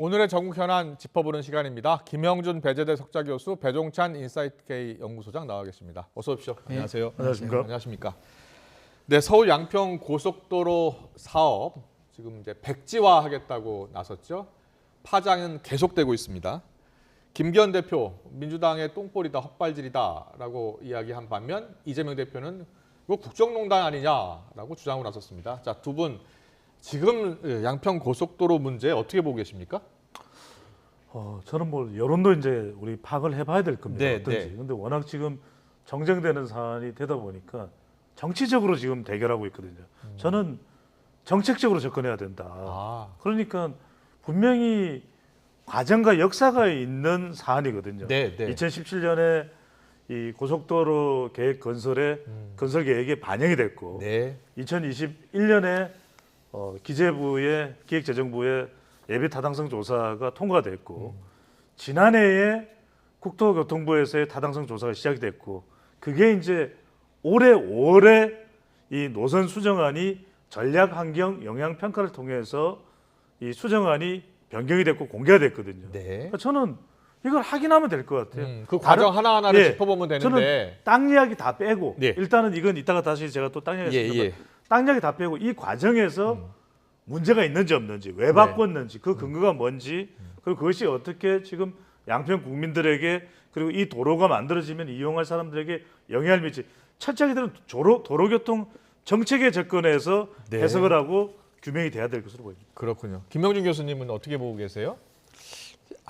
오늘의 전국 현안 짚어보는 시간입니다. 김영준 배재대 석좌교수, 배종찬 인사이트K 연구소장 나와 계십니다. 어서 오십시오. 네. 안녕하세요. 안녕하십니까. 안녕하십니까. 네, 서울 양평 고속도로 사업 지금 이제 백지화하겠다고 나섰죠. 파장은 계속되고 있습니다. 김기현 대표, 민주당의 똥볼이다, 헛발질이다라고 이야기한 반면 이재명 대표는 이거 국정농단 아니냐라고 주장을 나섰습니다. 자, 두 분 지금 양평 고속도로 문제 어떻게 보고 계십니까? 저는 뭐 여론도 이제 우리 파악을 해봐야 될 겁니다. 네, 어떤지. 네. 근데 워낙 지금 정쟁되는 사안이 되다 보니까 정치적으로 지금 대결하고 있거든요. 저는 정책적으로 접근해야 된다. 아, 그러니까 분명히 과정과 역사가 있는 사안이거든요. 네, 네. 2017년에 이 고속도로 계획 건설 계획에 반영이 됐고, 네. 2021년에 기재부의 기획재정부의 예비 타당성 조사가 통과됐고 지난해에 국토교통부에서의 타당성 조사가 시작이 됐고 그게 이제 올해 5월에 이 노선 수정안이 전략환경 영향평가를 통해서 이 수정안이 변경이 됐고 공개가 됐거든요. 네. 그러니까 저는 이걸 확인하면 될 것 같아요. 그 과정 하나하나를 예, 짚어보면 저는 되는데. 땅 이야기 다 빼고 네. 일단은 이건 이따가 다시 제가 또 땅 이야기 예, 했습니다. 예. 땅 이야기 다 빼고 이 과정에서 문제가 있는지 없는지 왜 바꿨는지 그 근거가 뭔지 그리고 그것이 어떻게 지금 양평 국민들에게 그리고 이 도로가 만들어지면 이용할 사람들에게 영향을 미치 철저히들은 도로교통 정책에 접근해서 네. 해석을 하고 규명이 돼야 될 것으로 보입니다. 그렇군요. 김명준 교수님은 어떻게 보고 계세요?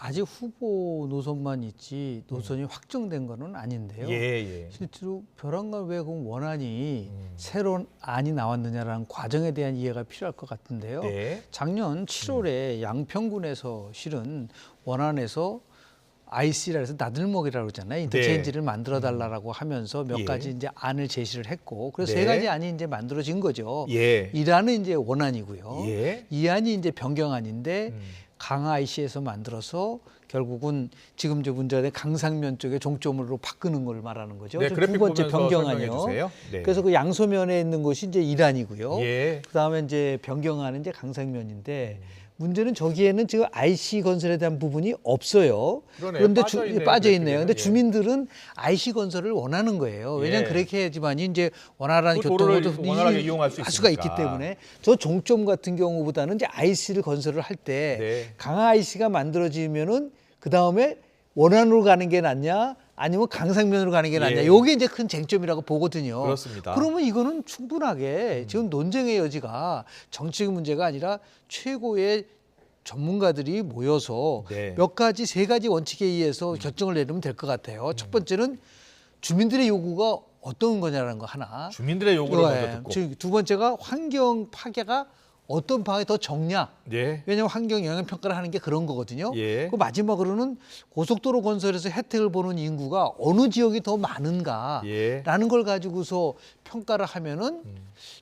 아직 후보 노선만 있지 노선이 확정된 거는 아닌데요. 예. 실제로 벼랑간 외국 원안이 새로운 안이 나왔느냐라는 과정에 대한 이해가 필요할 것 같은데요. 네. 작년 7월에 양평군에서 실은 원안에서 IC라 해서 나들목이라고 그러잖아요. 인터체인지를 만들어 달라고 하면서 몇 예. 가지 이제 안을 제시를 했고 그래서 네. 세 가지 안이 이제 만들어진 거죠. 예. 1안은 이제 원안이고요. 예. 2안이 이제 변경안인데 강화 IC에서 만들어서 결국은 지금 이제 문제가 된 강상면 쪽에 종점으로 바꾸는 걸 말하는 거죠. 네, 두 그래픽 번째 보면서 설명해 변경안이요. 주세요. 네. 그래서 그 양소면에 있는 곳이 이제 1안이고요. 예. 그다음에 이제 변경안은 이제 강상면인데 문제는 저기에는 지금 IC 건설에 대한 부분이 없어요. 그러네요. 그런데 빠져있네요, 빠져 있네요. 근데 예. 주민들은 IC 건설을 원하는 거예요. 왜냐하면 예. 그렇게 해야지만이 이제 원활한 그 도로를 교통을 원활하게 이용할 수 할 수가 있기 있으니까. 때문에 저 종점 같은 경우보다는 이제 IC를 건설을 할 때 네. 강화 IC가 만들어지면은 그 다음에 원안으로 가는 게 낫냐? 아니면 강상면으로 가는 게 낫냐? 예. 요게 이제 큰 쟁점이라고 보거든요. 그렇습니다. 그러면 이거는 충분하게 지금 논쟁의 여지가 정치적 문제가 아니라 최고의 전문가들이 모여서 네. 몇 가지 세 가지 원칙에 의해서 결정을 내리면 될 것 같아요. 첫 번째는 주민들의 요구가 어떤 거냐라는 거 하나. 주민들의 요구를 먼저 듣고. 즉, 두 번째가 환경 파괴가 어떤 방향이 더 적냐. 예. 왜냐하면 환경 영향 평가를 하는 게 그런 거거든요. 예. 그 마지막으로는 고속도로 건설에서 혜택을 보는 인구가 어느 지역이 더 많은가라는 예. 걸 가지고서 평가를 하면은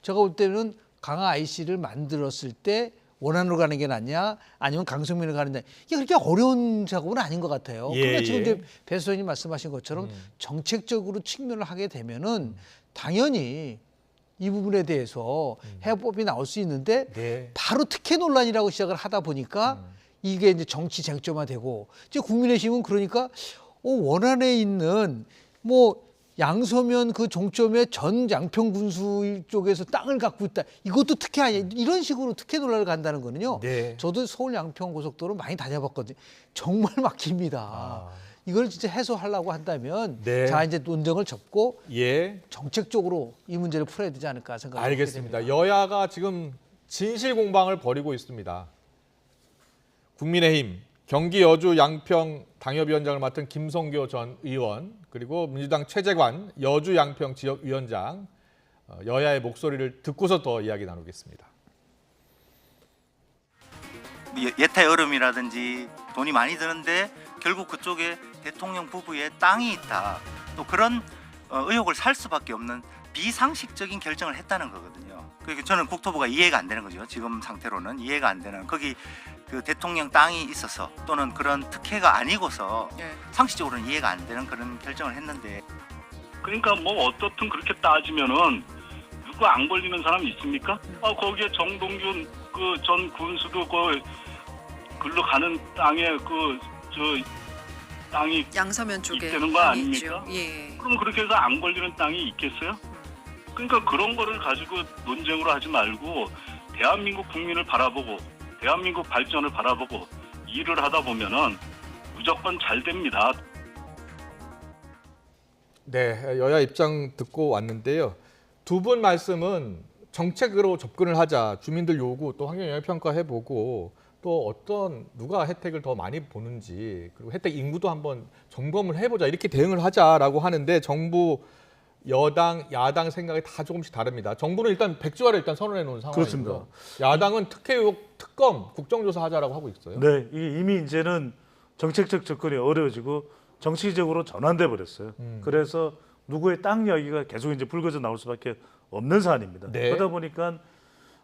제가 볼 때는 강화 IC를 만들었을 때 원안으로 가는 게 낫냐 아니면 강성면으로 가느냐 이게 그렇게 어려운 작업은 아닌 것 같아요. 예, 그러니까 지금 예. 이제 배 소장님 말씀하신 것처럼 정책적으로 측면을 하게 되면은 당연히 이 부분에 대해서 해법이 나올 수 있는데 네. 바로 특혜 논란이라고 시작을 하다 보니까 이게 이제 정치 쟁점화되고 이제 국민의힘은 그러니까 원안에 있는 뭐 양서면 그 종점에 전 양평 군수 쪽에서 땅을 갖고 있다. 이것도 특혜 아니야. 이런 식으로 특혜 논란을 간다는 거는요. 네. 저도 서울 양평 고속도로 많이 다녀봤거든요. 정말 막힙니다. 아. 이걸 진짜 해소하려고 한다면 네. 자 이제 논쟁을 접고 예. 정책적으로 이 문제를 풀어야 되지 않을까 생각합니다. 알겠습니다. 여야가 지금 진실 공방을 벌이고 있습니다. 국민의힘 경기 여주 양평 당협위원장을 맡은 김성교 전 의원 그리고 민주당 최재관 여주 양평 지역위원장 여야의 목소리를 듣고서 더 이야기 나누겠습니다. 예타 여름이라든지 돈이 많이 드는데 결국 그쪽에 대통령 부부의 땅이 있다. 또 그런 의혹을 살 수밖에 없는 비상식적인 결정을 했다는 거거든요. 그러니까 저는 국토부가 이해가 안 되는 거죠. 지금 상태로는 이해가 안 되는 거기 그 대통령 땅이 있어서 또는 그런 특혜가 아니고서 상식적으로는 이해가 안 되는 그런 결정을 했는데 그러니까 뭐 어떻든 그렇게 따지면은 누구 안 걸리는 사람 있습니까? 거기에 정동균 그 전 군수도 그 글로 가는 땅에 땅이 양서면 쪽에 있다는 거 땅이 아닙니까? 있죠. 예. 그럼 그렇게 해서 안 걸리는 땅이 있겠어요? 그러니까 그런 거를 가지고 논쟁으로 하지 말고 대한민국 국민을 바라보고 대한민국 발전을 바라보고 일을 하다 보면은 무조건 잘 됩니다. 네, 여야 입장 듣고 왔는데요. 두 분 말씀은 정책으로 접근을 하자, 주민들 요구 또 환경 영향 평가해보고 또 어떤 누가 혜택을 더 많이 보는지 그리고 혜택 인구도 한번 점검을 해보자 이렇게 대응을 하자라고 하는데 정부 여당 야당 생각이 다 조금씩 다릅니다. 정부는 일단 백지화를 일단 선언해 놓은 상황이고요. 그렇습니다. 야당은 특혜 의혹 특검 국정조사 하자라고 하고 있어요. 네, 이게 이미 이제는 정책적 접근이 어려워지고 정치적으로 전환돼 버렸어요. 그래서 누구의 땅 이야기가 계속 이제 불거져 나올 수밖에 없는 사안입니다. 네. 그러다 보니까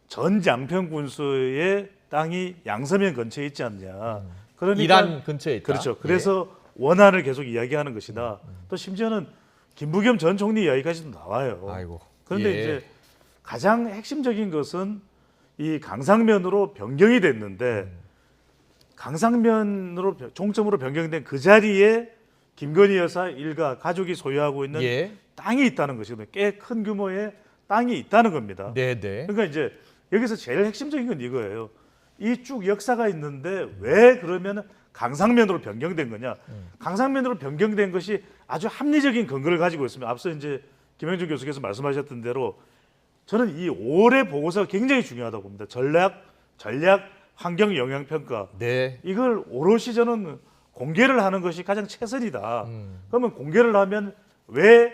전 양평 군수의 땅이 양서면 근처에 있지 않냐. 그러니까 이란 근처에 있다. 그렇죠. 그래서 원안을 계속 이야기하는 것이다. 또 심지어는 김부겸 전 총리 이야기까지도 나와요. 아이고. 그런데 예. 이제 가장 핵심적인 것은 이 강상면으로 변경이 됐는데 강상면으로 종점으로 변경된 그 자리에 김건희 여사 일가 가족이 소유하고 있는 예. 땅이 있다는 것이거든요. 꽤 큰 규모의 땅이 있다는 겁니다. 네, 네. 그러니까 이제 여기서 제일 핵심적인 건 이거예요. 이 쭉 역사가 있는데 왜 그러면 강상면으로 변경된 거냐? 강상면으로 변경된 것이 아주 합리적인 근거를 가지고 있습니다. 앞서 이제 김영준 교수께서 말씀하셨던 대로 저는 이 올해 보고서가 굉장히 중요하다고 봅니다. 전략 환경 영향 평가. 네. 이걸 오롯이 저는 공개를 하는 것이 가장 최선이다. 그러면 공개를 하면 왜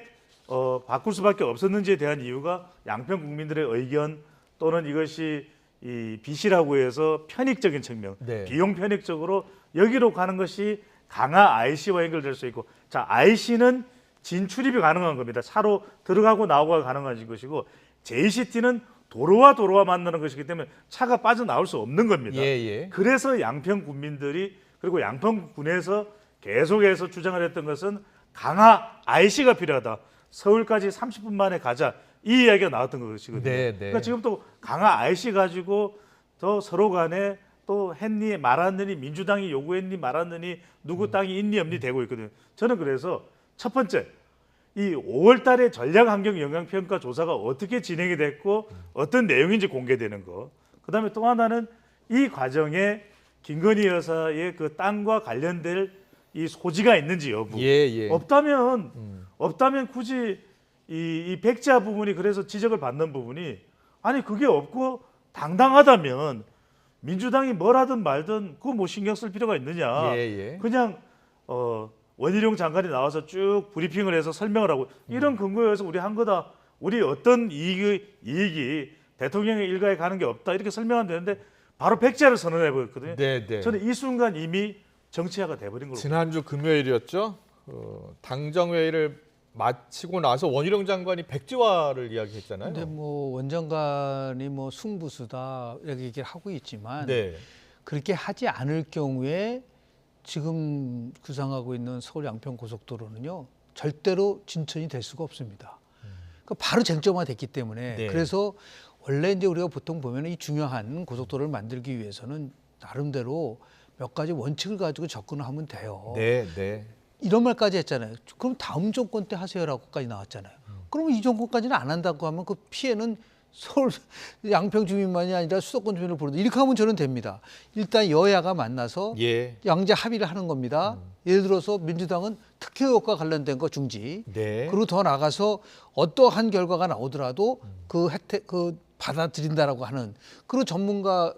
바꿀 수밖에 없었는지에 대한 이유가 양평 국민들의 의견 또는 이것이 이 빚이라고 해서 편익적인 측면, 네. 비용 편익적으로 여기로 가는 것이 강화 IC와 연결될 수 있고, 자 IC는 진출입이 가능한 겁니다. 차로 들어가고 나오고가 가능한 것이고, JCT는 도로와 만나는 것이기 때문에 차가 빠져나올 수 없는 겁니다. 예, 예. 그래서 양평 군민들이 그리고 양평군에서 계속해서 주장을 했던 것은 강화 IC가 필요하다. 서울까지 30분 만에 가자. 이 이야기가 나왔던 것이거든요. 네, 네. 그러니까 지금 또 강화 IC 가지고 더 서로 간에 또 했니 말았느니 민주당이 요구했니 말았느니 누구 땅이 있니 없니 되고 있거든요. 저는 그래서 첫 번째 이 5월 달에 전략환경영향평가 조사가 어떻게 진행이 됐고 어떤 내용인지 공개되는 거. 그다음에 또 하나는 이 과정에 김건희 여사의 그 땅과 관련될 이 소지가 있는지 여부. 예, 예. 없다면 굳이 이 백지화 부분이 그래서 지적을 받는 부분이 아니 그게 없고 당당하다면 민주당이 뭘 하든 말든 그거 뭐 신경 쓸 필요가 있느냐. 예, 예. 그냥 원희룡 장관이 나와서 쭉 브리핑을 해서 설명을 하고 이런 근거에서 우리 한 거다. 우리 어떤 이익이 대통령의 일가에 가는 게 없다. 이렇게 설명하면 되는데 바로 백지화를 선언해 버렸거든요. 네, 네. 저는 이 순간 이미 정치화가 돼버린 걸로. 지난주 금요일이었죠. 당정회의를 마치고 나서 원희룡 장관이 백지화를 이야기했잖아요. 근데 뭐 원장관이 뭐 승부수다 이렇게 얘기를 하고 있지만 네. 그렇게 하지 않을 경우에 지금 구상하고 있는 서울 양평 고속도로는요 절대로 진천이 될 수가 없습니다. 그러니까 바로 쟁점화됐기 때문에 네. 그래서 원래 이제 우리가 보통 보면 이 중요한 고속도로를 만들기 위해서는 나름대로 몇 가지 원칙을 가지고 접근을 하면 돼요. 네, 네. 이런 말까지 했잖아요. 그럼 다음 정권 때 하세요라고까지 나왔잖아요. 그러면 이 정권까지는 안 한다고 하면 그 피해는 서울 양평 주민만이 아니라 수도권 주민을 부르다 이렇게 하면 저는 됩니다. 일단 여야가 만나서 예. 양자 합의를 하는 겁니다. 예를 들어서 민주당은 특혜 의혹과 관련된 거 중지. 네. 그리고 더 나가서 어떠한 결과가 나오더라도 그 혜택 그 받아들인다라고 하는 그리고 전문가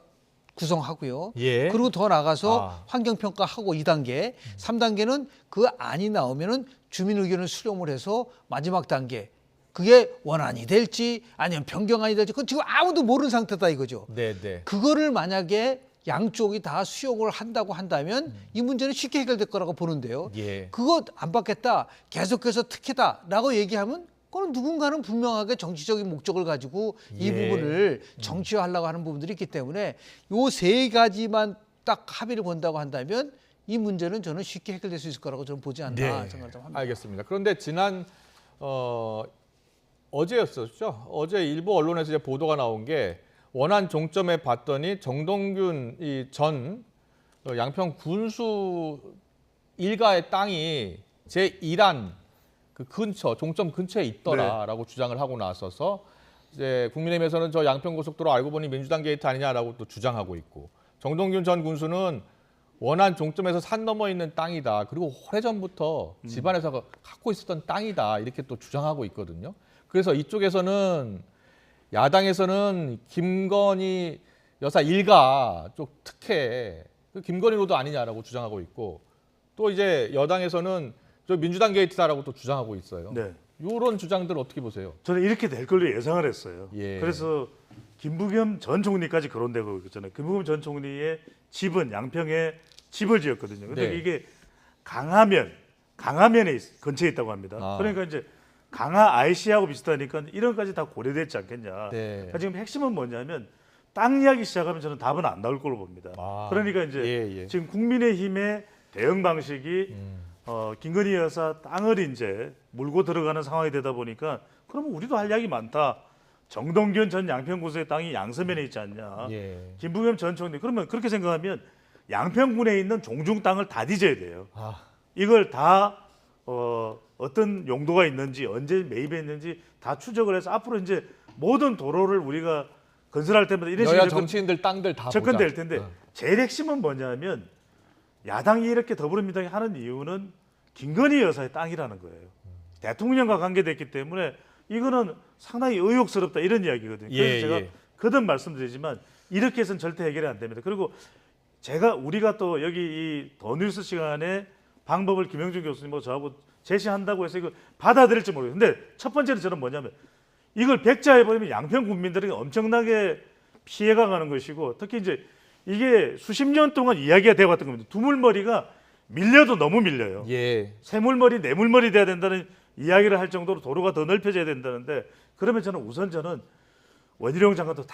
구성하고요. 예. 그리고 더 나가서 아. 환경평가하고 2단계, 3단계는 그 안이 나오면은 주민 의견을 수렴을 해서 마지막 단계 그게 원안이 될지 아니면 변경안이 될지 그건 지금 아무도 모르는 상태다 이거죠. 네, 네. 그거를 만약에 양쪽이 다 수용을 한다고 한다면 이 문제는 쉽게 해결될 거라고 보는데요. 예. 그거 안 받겠다, 계속해서 특혜다라고 얘기하면 그건 누군가는 분명하게 정치적인 목적을 가지고 이 예. 부분을 정치화하려고 하는 부분들이 있기 때문에 요 세 가지만 딱 합의를 본다고 한다면 이 문제는 저는 쉽게 해결될 수 있을 거라고 저는 보지 않나 생각을 좀 합니다. 알겠습니다. 그런데 지난 어제였었죠. 어제 일부 언론에서 이제 보도가 나온 게 원안 종점에 봤더니 정동균 이 전 양평 군수 일가의 땅이 제1안 그 근처 종점 근처에 있더라라고 주장을 하고 나서서 이제 국민의힘에서는 저 양평 고속도로 알고 보니 민주당 게이트 아니냐라고 또 주장하고 있고 정동균 전 군수는 원안 종점에서 산 넘어 있는 땅이다. 그리고 오래전부터 집안에서 갖고 있었던 땅이다. 이렇게 또 주장하고 있거든요. 그래서 이쪽에서는 야당에서는 김건희 여사 일가 쪽 특혜, 그 김건희로도 아니냐라고 주장하고 있고 또 이제 여당에서는 저 민주당 게이트다라고 또 주장하고 있어요. 네. 이런 주장들 어떻게 보세요? 저는 이렇게 될 걸로 예상을 했어요. 예. 그래서 김부겸 전 총리까지 거론되고 있잖아요. 김부겸 전 총리의 집은 양평에 집을 지었거든요. 근데 네. 이게 강화면에 근처에 있다고 합니다. 아. 그러니까 이제 강화 IC하고 비슷하니까 이런 까지 다 고려됐지 않겠냐. 네. 그러니까 지금 핵심은 뭐냐면 땅 이야기 시작하면 저는 답은 안 나올 걸로 봅니다. 아. 그러니까 이제 예. 지금 국민의힘의 대응 방식이 김건희 여사 땅을 이제 물고 들어가는 상황이 되다 보니까 그러면 우리도 할 이야기 많다. 정동균 전 양평구의 땅이 양서면에 있지 않냐. 예. 김부겸 전 총리 그러면 그렇게 생각하면 양평군에 있는 종중 땅을 다 뒤져야 돼요. 아. 이걸 다 어떤 용도가 있는지 언제 매입했는지 다 추적을 해서 앞으로 이제 모든 도로를 우리가 건설할 때마다 이런 여야 식으로 정치인들 땅들 다 접근될 보자. 텐데 제일 핵심은 뭐냐면 야당이 이렇게 더불어민주당이 하는 이유는 김건희 여사의 땅이라는 거예요. 대통령과 관계됐기 때문에 이거는 상당히 의혹스럽다 이런 이야기거든요. 그래서 예, 제가 예. 거듭 말씀드리지만 이렇게 해서는 절대 해결이 안 됩니다. 그리고 우리가 또 여기 이 더 뉴스 시간에 방법을 김영준 교수님하고 저하고 제시한다고 해서 이걸 받아들일지 모르겠어요. 근데 첫 번째는 저는 뭐냐면 이걸 백지화해버리면 양평 국민들에게 엄청나게 피해가 가는 것이고 특히 이제 이게 수십 년 동안 이야기가 되어 왔던 겁니다. 두물머리가 밀려도 너무 밀려요. 예. 세물머리, 네물머리 돼야 된다는 이야기를 할 정도로 도로가 더 넓혀져야 된다는데 그러면 저는 원희룡 장관도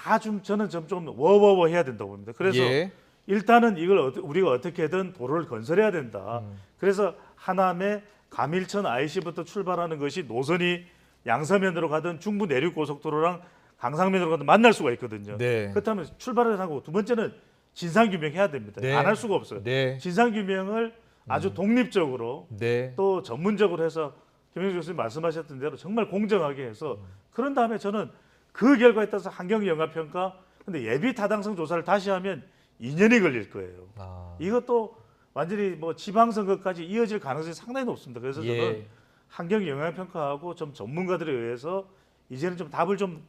저는 좀 워워워 해야 된다고 봅니다. 그래서 예. 일단은 이걸 우리가 어떻게든 도로를 건설해야 된다. 그래서 하남의 가밀천 IC부터 출발하는 것이 노선이 양서면으로 가든 중부 내륙 고속도로랑 강상면으로 가든 만날 수가 있거든요. 네. 그렇다면 출발을 하고 두 번째는 진상 규명해야 됩니다. 네. 안 할 수가 없어요. 네. 진상 규명을 아주 독립적으로 네. 또 전문적으로 해서 김영준 교수님 말씀하셨던 대로 정말 공정하게 해서 그런 다음에 저는 그 결과에 따라서 환경영향평가 근데 예비 타당성 조사를 다시 하면 2년이 걸릴 거예요. 아. 이것도 완전히 뭐 지방선거까지 이어질 가능성이 상당히 높습니다. 그래서 예. 저는 환경영향평가하고 좀 전문가들에 의해서 이제는 좀 답을 좀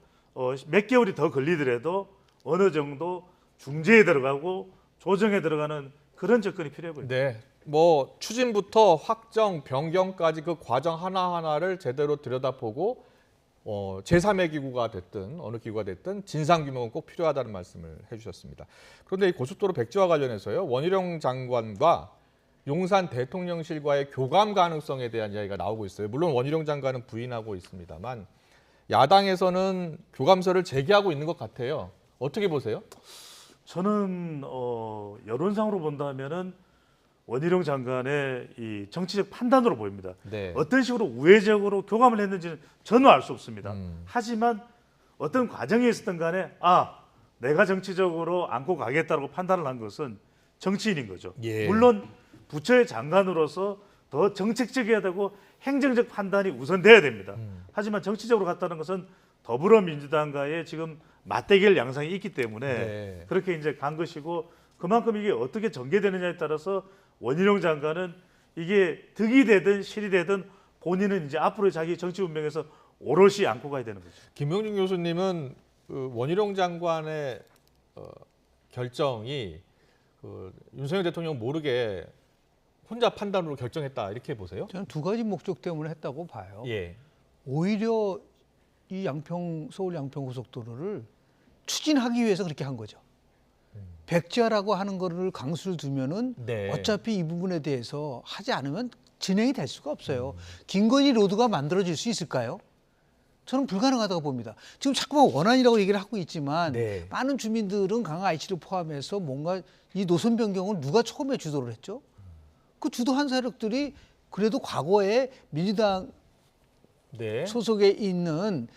몇 개월이 더 걸리더라도 어느 정도 중재에 들어가고 조정에 들어가는 그런 접근이 필요해 보입니다. 네. 뭐 추진부터 확정, 변경까지 그 과정 하나하나를 제대로 들여다보고 제3의 기구가 됐든 어느 기구가 됐든 진상 규명은 꼭 필요하다는 말씀을 해주셨습니다. 그런데 이 고속도로 백지화 관련해서요. 원희룡 장관과 용산 대통령실과의 교감 가능성에 대한 이야기가 나오고 있어요. 물론 원희룡 장관은 부인하고 있습니다만 야당에서는 교감서를 제기하고 있는 것 같아요. 어떻게 보세요? 저는 여론상으로 본다면은 원희룡 장관의 이 정치적 판단으로 보입니다. 네. 어떤 식으로 우회적으로 교감을 했는지는 저는 알 수 없습니다. 하지만 어떤 과정이 있었던 간에 내가 정치적으로 안고 가겠다고 판단을 한 것은 정치인인 거죠. 예. 물론 부처의 장관으로서 더 정책적이어야 되고 행정적 판단이 우선돼야 됩니다. 하지만 정치적으로 갔다는 것은 더불어민주당과의 지금 맞대결 양상이 있기 때문에 네. 그렇게 이제 간 것이고 그만큼 이게 어떻게 전개되느냐에 따라서 원희룡 장관은 이게 득이 되든 실이 되든 본인은 이제 앞으로 자기 정치 운명에서 오롯이 안고 가야 되는 거죠. 김영준 교수님은 그 원희룡 장관의 결정이 윤석열 대통령 모르게 혼자 판단으로 결정했다 이렇게 보세요? 저는 두 가지 목적 때문에 했다고 봐요. 예. 오히려 이 서울 양평 고속도로를 추진하기 위해서 그렇게 한 거죠. 백지화라고 하는 거를 강수를 두면은 네. 어차피 이 부분에 대해서 하지 않으면 진행이 될 수가 없어요. 김건희 로드가 만들어질 수 있을까요? 저는 불가능하다고 봅니다. 지금 자꾸만 원안이라고 얘기를 하고 있지만 네. 많은 주민들은 강화 IC를 포함해서 뭔가 이 노선 변경을 누가 처음에 주도를 했죠? 그 주도한 세력들이 그래도 과거에 민주당 네. 소속에 있는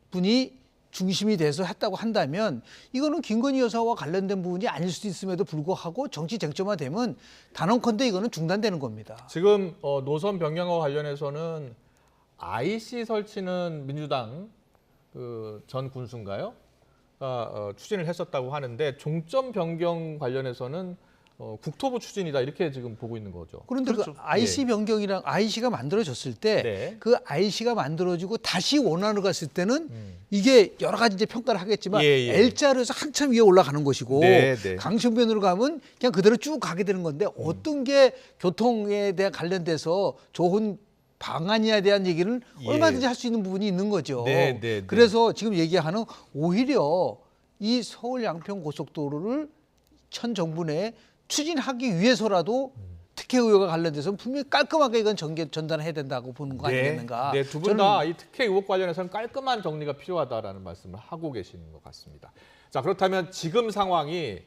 분이 중심이 돼서 했다고 한다면 이거는 김건희 여사와 관련된 부분이 아닐 수도 있음에도 불구하고 정치 쟁점화되면 단언컨대 이거는 중단되는 겁니다. 지금 노선 변경과 관련해서는 IC 설치는 민주당 그 전 군수인가요? 추진을 했었다고 하는데 종점 변경 관련해서는 국토부 추진이다 이렇게 지금 보고 있는 거죠. 그런데 그렇죠. 그 IC 변경이랑 IC가 만들어졌을 때 네. 그 IC가 만들어지고 다시 원안으로 갔을 때는 이게 여러 가지 이제 평가를 하겠지만 예, 예. L자로에서 한참 위에 올라가는 것이고 네, 네. 강천변으로 가면 그냥 그대로 쭉 가게 되는 건데 어떤 게 교통에 대한 관련돼서 좋은 방안이에 대한 얘기는 예. 얼마든지 할 수 있는 부분이 있는 거죠. 네, 네, 네. 그래서 지금 얘기하는 오히려 이 서울 양평 고속도로를 현 정부 내에 추진하기 위해서라도 특혜 의혹과 관련돼서는 분명히 깔끔하게 이건 전단해야 된다고 보는 거 아니겠는가. 네, 두 분 다 이 특혜 의혹 관련해서는 깔끔한 정리가 필요하다라는 말씀을 하고 계시는 것 같습니다. 자, 그렇다면 지금 상황이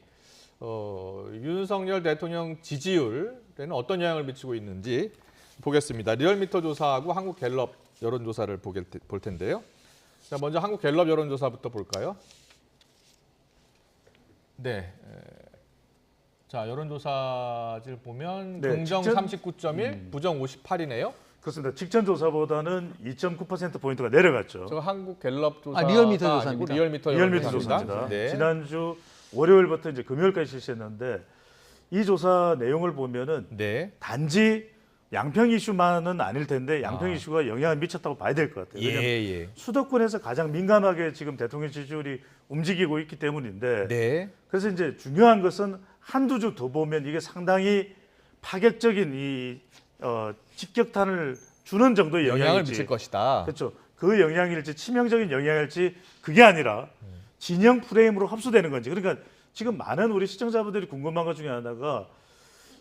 윤석열 대통령 지지율에는 어떤 영향을 미치고 있는지 보겠습니다. 리얼미터 조사하고 한국갤럽 여론조사를 볼 텐데요. 자, 먼저 한국갤럽 여론조사부터 볼까요? 네. 자, 여론조사를 보면 네, 긍정 직전- 39.1, 부정 58이네요. 그렇습니다. 직전 조사보다는 2.9% 포인트가 내려갔죠. 저 한국갤럽 조사가 리얼미터 아니고 조사입니다. 리얼미터 리얼미터 여론조사입니다. 조사입니다. 네. 지난주 월요일부터 이제 금요일까지 실시했는데 이 조사 내용을 보면은 네. 단지 양평 이슈만은 아닐 텐데 양평 이슈가 영향을 미쳤다고 봐야 될 것 같아요. 왜냐하면 예. 수도권에서 가장 민감하게 지금 대통령 지지율이 움직이고 있기 때문인데 네. 그래서 이제 중요한 것은 한두 주 더 보면 이게 상당히 파격적인 이 직격탄을 주는 정도의 영향을 영향일지 미칠 것이다. 그렇죠. 그 영향일지 치명적인 영향일지 그게 아니라 진영 프레임으로 흡수되는 건지. 그러니까 지금 많은 우리 시청자분들이 궁금한 것 중에 하나가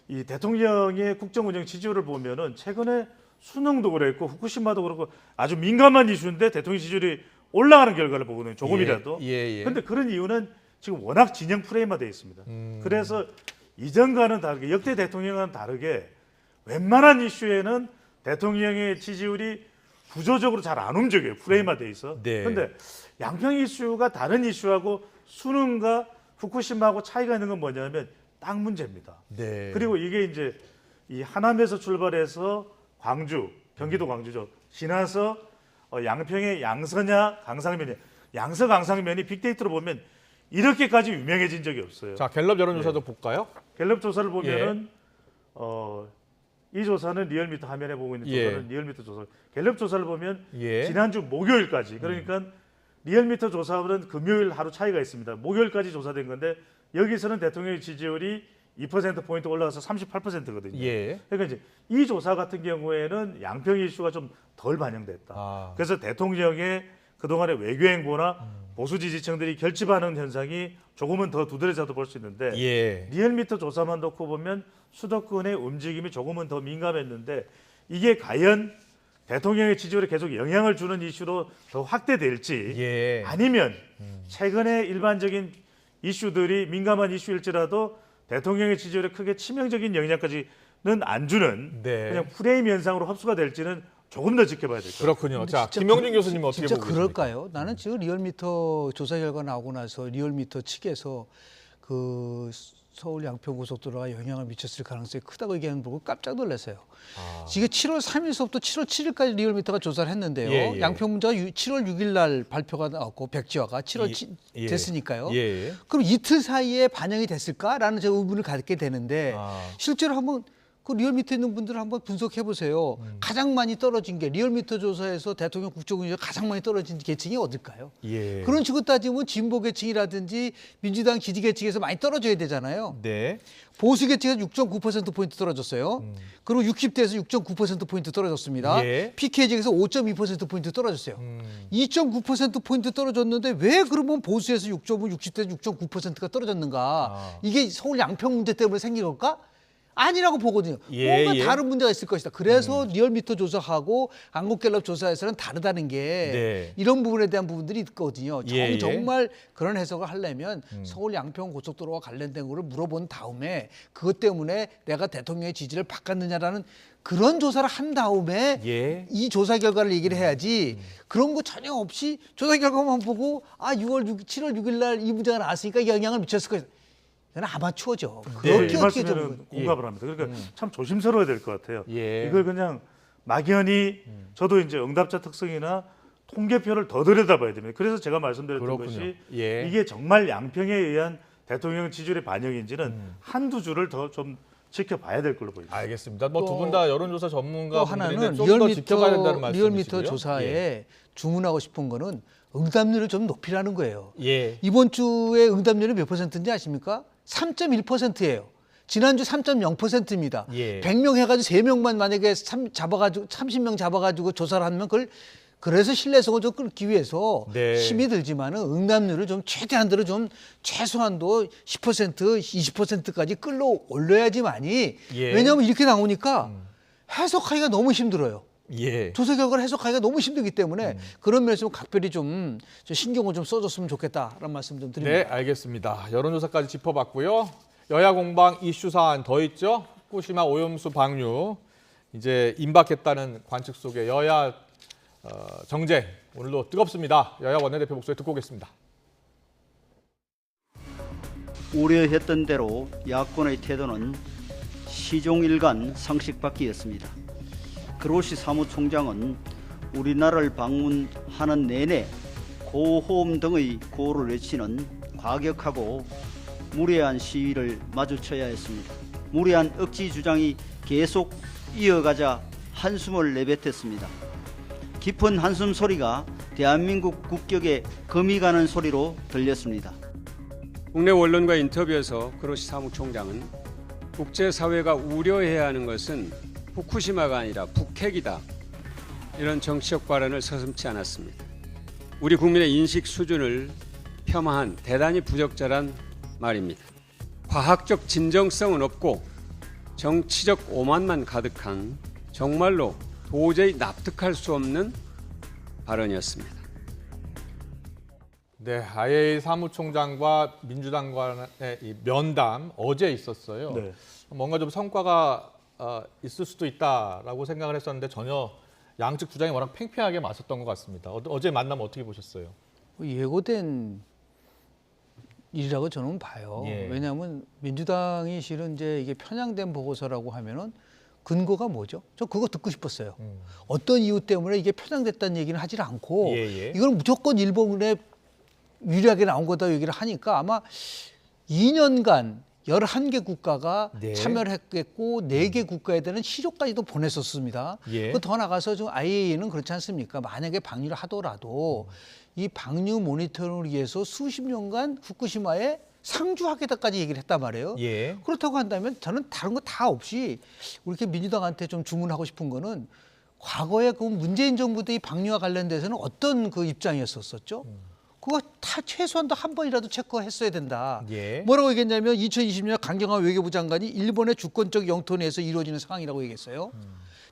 이 대통령의 국정운영 지지율을 보면은 최근에 수능도 그랬고 후쿠시마도 그렇고 아주 민감한 이슈인데 대통령 지지율이 올라가는 결과를 보거든요. 조금이라도. 예. 그런데 그런 이유는 지금 워낙 진영 프레임화되어 있습니다. 그래서 이전과는 다르게 역대 대통령과는 다르게 웬만한 이슈에는 대통령의 지지율이 구조적으로 잘 안 움직여요. 프레임화돼 있어. 네. 그런데 양평 이슈가 다른 이슈하고 수능과 후쿠시마하고 차이가 있는 건 뭐냐면 땅 문제입니다. 네. 그리고 이게 이제 이 하남에서 출발해서 광주, 경기도 광주죠. 지나서 양평의 양서냐 강상면이 양서 강상면이 빅데이터로 보면 이렇게까지 유명해진 적이 없어요. 자, 갤럽 여론조사도 네. 볼까요? 갤럽 조사를 보면은 이 조사는 리얼미터 화면에 보고 있는 예. 조사는 리얼미터 조사. 갤럽 조사를 보면 예. 지난주 목요일까지 그러니까 리얼미터 조사는 금요일 하루 차이가 있습니다. 목요일까지 조사된 건데 여기서는 대통령의 지지율이 2% 포인트 올라가서 38%거든요. 예. 그러니까 이제 이 조사 같은 경우에는 양평 이슈가 좀 덜 반영됐다. 그래서 대통령의 그동안의 외교 행보나 보수 지지층들이 결집하는 현상이 조금은 더 두드러져도 볼 수 있는데 예. 리얼미터 조사만 놓고 보면 수도권의 움직임이 조금은 더 민감했는데 이게 과연 대통령의 지지율에 계속 영향을 주는 이슈로 더 확대될지 예. 아니면 최근에 일반적인 이슈들이 민감한 이슈일지라도 대통령의 지지율에 크게 치명적인 영향까지는 안 주는 네. 그냥 프레임 현상으로 흡수가 될지는 조금 더 지켜봐야 될 것 같아요. 그렇군요. 근데 자, 진짜 김영준 교수님은 어떻게 진짜 보고 계십니까? 그럴까요? 나는 지금 리얼미터 조사 결과 나오고 나서 리얼미터 측에서 그 서울 양평 고속도로가 영향을 미쳤을 가능성이 크다고 얘기하는 거 보고 깜짝 놀랐어요. 이게 7월 3일서부터 7월 7일까지 리얼미터가 조사를 했는데요. 예. 양평 문제가 7월 6일 날 발표가 나왔고 백지화가 7월 예. 됐으니까요. 예. 그럼 이틀 사이에 반영이 됐을까라는 제가 의문을 갖게 되는데 실제로 한번 그 리얼미터 있는 분들 한번 분석해 보세요. 가장 많이 떨어진 게 리얼미터 조사에서 대통령 국정운영이 가장 많이 떨어진 계층이 어딜까요? 예. 그런 식으로 따지면 진보 계층이라든지 민주당 지지 계층에서 많이 떨어져야 되잖아요. 네. 보수 계층에서 6.9%포인트 떨어졌어요. 그리고 60대에서 6.9%포인트 떨어졌습니다. 예. PK직에서 5.2%포인트 떨어졌어요. 2.9%포인트 떨어졌는데 왜 그러면 보수에서 6.5, 60대에서 6.9%가 떨어졌는가? 이게 서울 양평 문제 때문에 생긴 걸까? 아니라고 보거든요. 예, 뭔가 예. 다른 문제가 있을 것이다. 그래서 리얼미터 조사하고 한국갤럽 조사에서는 다르다는 게 네. 이런 부분에 대한 부분들이 있거든요. 예, 예. 정말 그런 해석을 하려면 서울 양평 고속도로와 관련된 거를 물어본 다음에 그것 때문에 내가 대통령의 지지를 바꿨느냐라는 그런 조사를 한 다음에 예. 이 조사 결과를 얘기를 해야지 그런 거 전혀 없이 조사 결과만 보고 7월 6일 날 이 문제가 나왔으니까 영향을 미쳤을 거예요. 이건 아마추어죠. 네, 그렇게 이 어떻게 말씀에는 좀 공감을 합니다. 그러니까 참 조심스러워야 될 것 같아요. 예. 이걸 그냥 막연히 저도 이제 응답자 특성이나 통계표를 더 들여다봐야 됩니다. 그래서 제가 말씀드렸던 그렇군요. 것이 예. 이게 정말 양평에 의한 대통령 지지율의 반영인지는 한두 주를 더 좀 지켜봐야 될 걸로 보입니다. 알겠습니다. 뭐 두 또- 분 다 여론조사 또 전문가분들인데 하나는 좀 더 지켜봐야 된다는 말씀이시고요. 리얼미터 조사에 주문하고 싶은 거는 응답률을 좀 높이라는 거예요. 예. 이번 주에 응답률이 몇 %인지 아십니까? 3.1%예요. 지난주 3.0%입니다. 예. 100명 해가지고 3명만 만약에 30명 잡아가지고 조사를 하면 그걸 그래서 신뢰성을 좀 끌기 위해서 네. 힘이 들지만은 응답률을 좀 최대한대로 좀 최소한도 10% 20%까지 끌어 올려야지만이 예. 왜냐하면 이렇게 나오니까 해석하기가 너무 힘들어요. 예. 조사 결과를 해석하기가 너무 힘들기 때문에 그런 면에서 각별히 좀 신경을 좀 써줬으면 좋겠다라는 말씀 좀 드립니다. 네, 알겠습니다. 여론조사까지 짚어봤고요. 여야 공방 이슈 사안 더 있죠. 후쿠시마 오염수 방류 이제 임박했다는 관측 속에 여야 정쟁 오늘도 뜨겁습니다. 여야 원내대표 목소리 듣고 오겠습니다. 우려했던 대로 야권의 태도는 시종일관 상식밖이었습니다. 그로시 사무총장은 우리나라를 방문하는 내내 고호음 등의 구호를 외치는 과격하고 무례한 시위를 마주쳐야 했습니다. 무례한 억지 주장이 계속 이어가자 한숨을 내뱉었습니다. 깊은 한숨 소리가 대한민국 국격에 금이 가는 소리로 들렸습니다. 국내 언론과 인터뷰에서 그로시 사무총장은 국제사회가 우려해야 하는 것은 후쿠시마가 아니라 북핵이다. 이런 정치적 발언을 서슴지 않았습니다. 우리 국민의 인식 수준을 폄하한 대단히 부적절한 말입니다. 과학적 진정성은 없고 정치적 오만만 가득한 정말로 도저히 납득할 수 없는 발언이었습니다. 네, IAEA 사무총장과 민주당 간의 이 면담 어제 있었어요. 네. 뭔가 좀 성과가 있을 수도 있다라고 생각을 했었는데 전혀 양측 주장이 워낙 팽팽하게 맞섰던 것 같습니다. 어제 만남 어떻게 보셨어요? 예고된 일이라고 저는 봐요. 예. 왜냐하면 민주당이 실은 이제 이게 편향된 보고서라고 하면은 근거가 뭐죠? 저 그거 듣고 싶었어요. 어떤 이유 때문에 이게 편향됐다는 얘기는 하질 않고 예. 이건 무조건 일본에 유리하게 나온 거다 얘기를 하니까 아마 2년간 11개 국가가 네. 참여를 했겠고 4개 국가에 대한 시료까지도 보냈었습니다. 예. 더 나가서 좀 IAEA는 그렇지 않습니까? 만약에 방류를 하더라도 이 방류 모니터링을 위해서 수십 년간 후쿠시마에 상주하겠다까지 얘기를 했단 말이에요. 예. 그렇다고 한다면 저는 다른 거 다 없이 우리 이렇게 민주당한테 좀 주문하고 싶은 거는 과거에 그 문재인 정부 때 이 방류와 관련돼서는 어떤 그 입장이었었죠? 그거 다 최소한도 한 번이라도 체크했어야 된다. 예. 뭐라고 얘기했냐면 2020년 강경화 외교부 장관이 일본의 주권적 영토 내에서 이루어지는 상황이라고 얘기했어요.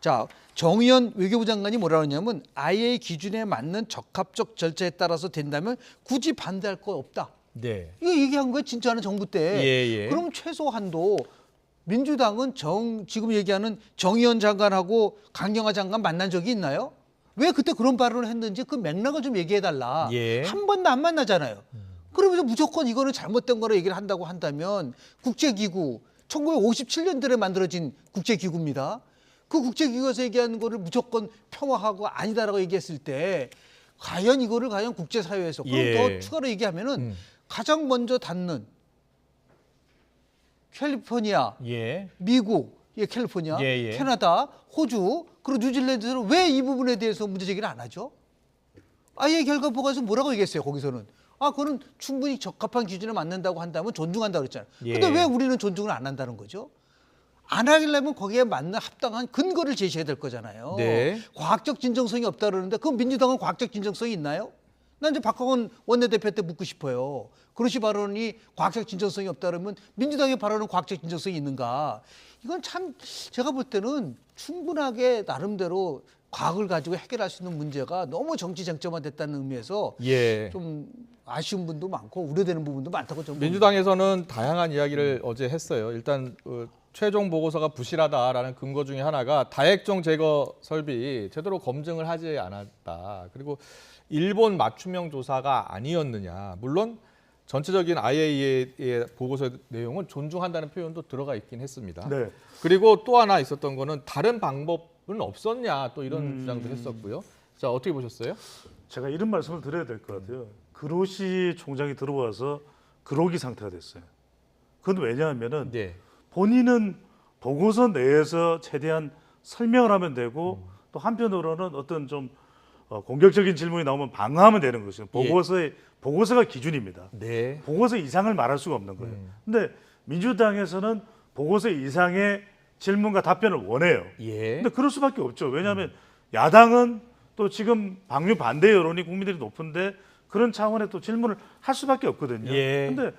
자, 정의연 외교부 장관이 뭐라고 했냐면 IAEA 기준에 맞는 적합적 절차에 따라서 된다면 굳이 반대할 거 없다. 네. 이거 얘기한 거예요. 진짜는 정부 때. 예. 그럼 최소한도 민주당은 지금 얘기하는 정의연 장관하고 강경화 장관 만난 적이 있나요? 왜 그때 그런 발언을 했는지 그 맥락을 좀 얘기해달라. 예. 한 번도 안 만나잖아요. 그러면서 무조건 이거는 잘못된 거로 얘기를 한다고 한다면 국제기구 1957년도에 만들어진 국제기구입니다. 그 국제기구에서 얘기하는 거를 무조건 폄하하고 아니다라고 얘기했을 때 과연 이거를 과연 국제사회에서 그럼 예. 더 추가로 얘기하면은 가장 먼저 닿는 캘리포니아, 예. 미국, 캘리포니아, 예. 캐나다, 호주, 그리고 뉴질랜드에서는 왜 이 부분에 대해서 문제 제기를 안 하죠? 아예 결과 보고서 뭐라고 얘기했어요? 거기서는 그거는 충분히 적합한 기준에 맞는다고 한다면 존중한다고 그랬잖아요. 근데 예. 왜 우리는 존중을 안 한다는 거죠? 안 하려면 거기에 맞는 합당한 근거를 제시해야 될 거잖아요. 네. 과학적 진정성이 없다 그러는데 그럼 민주당은 과학적 진정성이 있나요? 난 이제 박홍원 원내대표한테 묻고 싶어요. 그로시 발언이 과학적 진정성이 없다 그러면 민주당의 발언은 과학적 진정성이 있는가? 이건 참 제가 볼 때는 충분하게 나름대로 과학을 가지고 해결할 수 있는 문제가 너무 정치 쟁점화됐다는 의미에서 예. 좀 아쉬운 분도 많고 우려되는 부분도 많다고 저는 민주당에서는 다양한 이야기를 어제 했어요. 일단 최종 보고서가 부실하다라는 근거 중에 하나가 다액정 제거 설비 제대로 검증을 하지 않았다. 그리고 일본 맞춤형 조사가 아니었느냐. 물론 전체적인 IAEA의 보고서 내용은 존중한다는 표현도 들어가 있긴 했습니다. 네. 그리고 또 하나 있었던 거는 다른 방법은 없었냐 또 이런 주장도 했었고요. 자, 어떻게 보셨어요? 제가 이런 말씀을 드려야 될 것 같아요. 그로시 총장이 들어와서 그러기 상태가 됐어요. 그건 왜냐하면은 네. 본인은 보고서 내에서 최대한 설명을 하면 되고 또 한편으로는 어떤 좀 공격적인 질문이 나오면 방어하면 되는 것이죠. 보고서가 기준입니다. 네. 보고서 이상을 말할 수가 없는 거예요. 근데 민주당에서는 보고서 이상의 질문과 답변을 원해요. 예. 근데 그럴 수밖에 없죠. 왜냐하면 야당은 또 지금 방류 반대 여론이 국민들이 높은데 그런 차원의 또 질문을 할 수밖에 없거든요. 예. 근데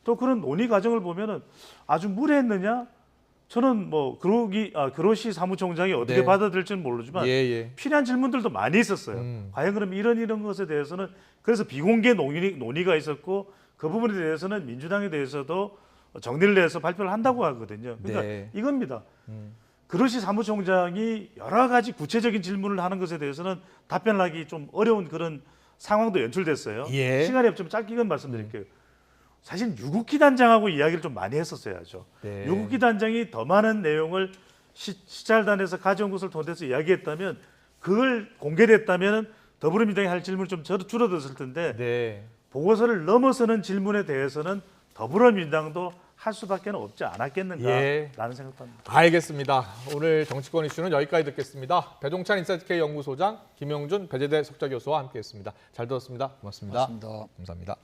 또 그런 논의 과정을 보면은 아주 무례했느냐? 저는 뭐 그로시 사무총장이 어떻게 네. 받아들일지는 모르지만 예. 필요한 질문들도 많이 있었어요. 과연 그럼 이런 것에 대해서는 그래서 비공개 논의가 있었고 그 부분에 대해서는 민주당에 대해서도 정리를 내서 발표를 한다고 하거든요. 그러니까 네. 이겁니다. 그로시 사무총장이 여러 가지 구체적인 질문을 하는 것에 대해서는 답변을 하기 좀 어려운 그런 상황도 연출됐어요. 예. 시간이 없지만 짧게 말씀드릴게요. 사실 유국기 단장하고 이야기를 좀 많이 했었어야죠. 네. 유국기 단장이 더 많은 내용을 시찰단에서 가져온 것을 통해서 이야기했다면 그걸 공개됐다면 더불어민주당이 할 질문이 좀 줄어들었을 텐데 네. 보고서를 넘어서는 질문에 대해서는 더불어민주당도 할 수밖에 없지 않았겠는가라는 생각도 합니다. 알겠습니다. 오늘 정치권 이슈는 여기까지 듣겠습니다. 배종찬 인사이트K 연구소장, 김영준 배재대 석좌교수와 함께했습니다. 잘 들었습니다. 고맙습니다. 고맙습니다. 감사합니다.